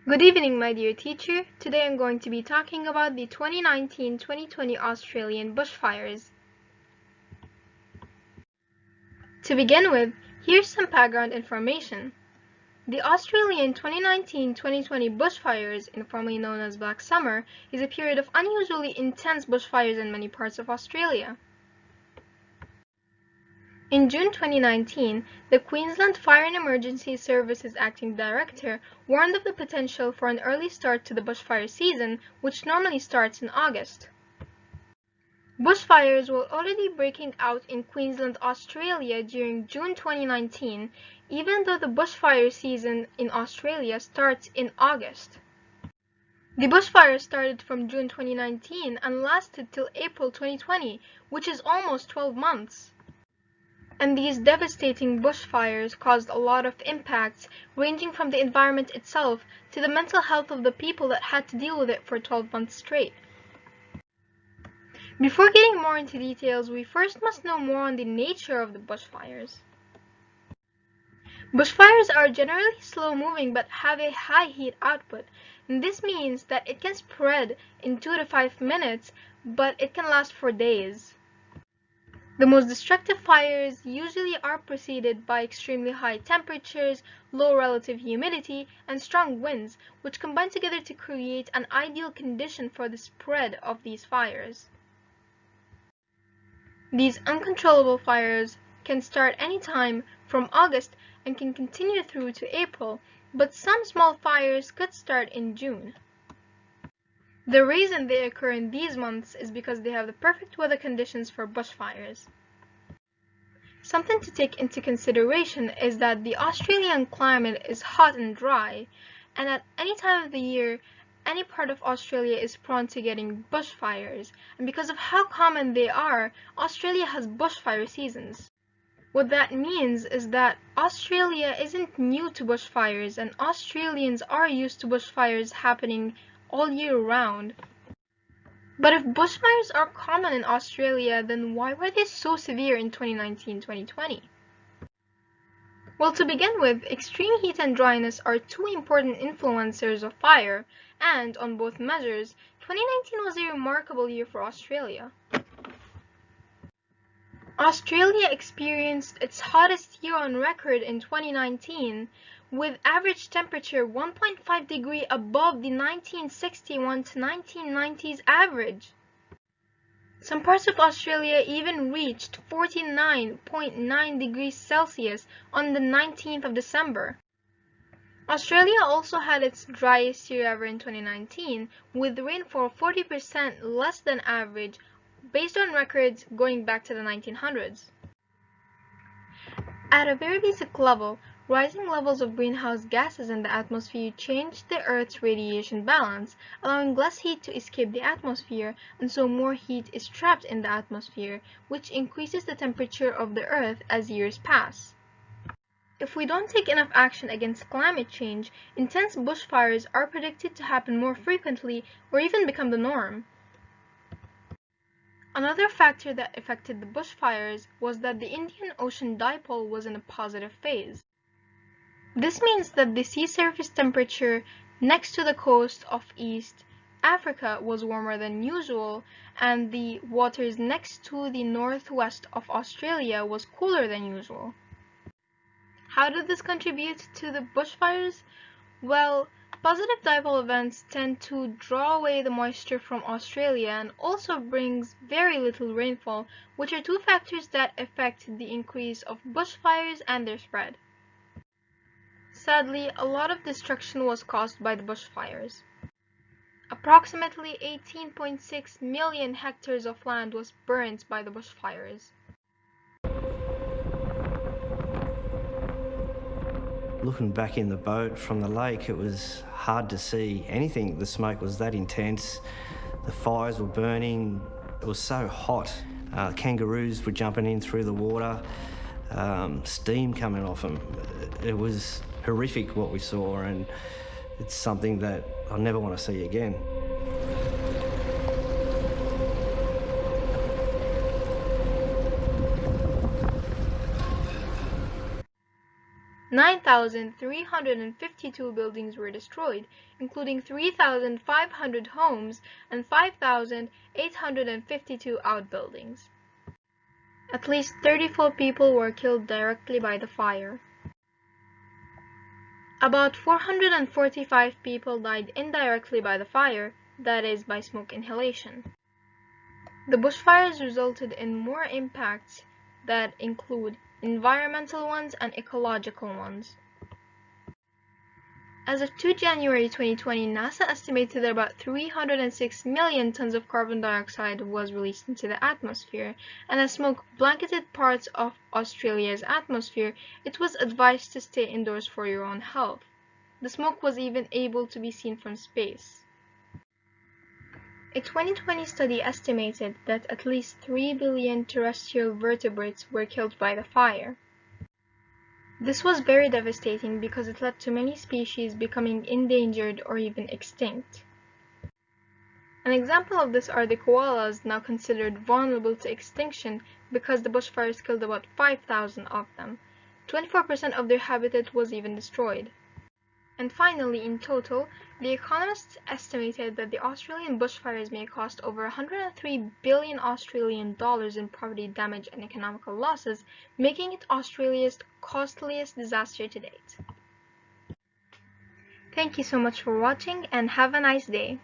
Good evening, my dear teacher. Today I'm going to be talking about the 2019-2020 Australian bushfires. To begin with, here's some background information. The Australian 2019-2020 bushfires, informally known as Black Summer, is a period of unusually intense bushfires in many parts of Australia. In June 2019, the Queensland Fire and Emergency Services Acting Director warned of the potential for an early start to the bushfire season, which normally starts in August. Bushfires were already breaking out in Queensland, Australia during June 2019, even though the bushfire season in Australia starts in August. The bushfires started from June 2019 and lasted till April 2020, which is almost 12 months. And these devastating bushfires caused a lot of impacts, ranging from the environment itself to the mental health of the people that had to deal with it for 12 months straight. Before getting more into details, we first must know more on the nature of the bushfires. Bushfires are generally slow-moving but have a high heat output, and this means that it can spread in 2 to 5 minutes, but it can last for days. The most destructive fires usually are preceded by extremely high temperatures, low relative humidity, and strong winds, which combine together to create an ideal condition for the spread of these fires. These uncontrollable fires can start anytime from August and can continue through to April, but some small fires could start in June. The reason they occur in these months is because they have the perfect weather conditions for bushfires. Something to take into consideration is that the Australian climate is hot and dry, and at any time of the year, any part of Australia is prone to getting bushfires, and because of how common they are, Australia has bushfire seasons. What that means is that Australia isn't new to bushfires, and Australians are used to bushfires happening all year round. But if bushfires are common in Australia, then why were they so severe in 2019-2020? Well, to begin with, extreme heat and dryness are two important influencers of fire, and on both measures, 2019 was a remarkable year for Australia. Australia experienced its hottest year on record in 2019, with average temperature 1.5 degrees above the 1961 to 1990s average. Some parts of Australia even reached 49.9 degrees Celsius on the 19th of December. Australia also had its driest year ever in 2019, with rainfall 40% less than average, based on records going back to the 1900s. At a very basic level, rising levels of greenhouse gases in the atmosphere change the Earth's radiation balance, allowing less heat to escape the atmosphere, and so more heat is trapped in the atmosphere, which increases the temperature of the Earth as years pass. If we don't take enough action against climate change, intense bushfires are predicted to happen more frequently or even become the norm. Another factor that affected the bushfires was that the Indian Ocean dipole was in a positive phase. This means that the sea surface temperature next to the coast of East Africa was warmer than usual, and the waters next to the northwest of Australia was cooler than usual. How did this contribute to the bushfires? Well, positive dipole events tend to draw away the moisture from Australia and also brings very little rainfall, which are two factors that affect the increase of bushfires and their spread. Sadly, a lot of destruction was caused by the bushfires. Approximately 18.6 million hectares of land was burnt by the bushfires. Looking back in the boat from the lake, it was hard to see anything. The smoke was that intense. The fires were burning. It was so hot. Kangaroos were jumping in through the water, steam coming off them. It was horrific what we saw, and it's something that I never want to see again. 9,352 buildings were destroyed, including 3,500 homes and 5,852 outbuildings. At least 34 people were killed directly by the fire. About 445 people died indirectly by the fire, that is, by smoke inhalation. The bushfires resulted in more impacts that include environmental ones and ecological ones. As of 2 January 2020, NASA estimated that about 306 million tons of carbon dioxide was released into the atmosphere, and as smoke blanketed parts of Australia's atmosphere, it was advised to stay indoors for your own health. The smoke was even able to be seen from space. A 2020 study estimated that at least 3 billion terrestrial vertebrates were killed by the fire. This was very devastating because it led to many species becoming endangered or even extinct. An example of this are the koalas, now considered vulnerable to extinction because the bushfires killed about 5,000 of them. 24% of their habitat was even destroyed. And finally, in total, the economists estimated that the Australian bushfires may cost over 103 billion Australian dollars in property damage and economical losses, making it Australia's costliest disaster to date. Thank you so much for watching and have a nice day.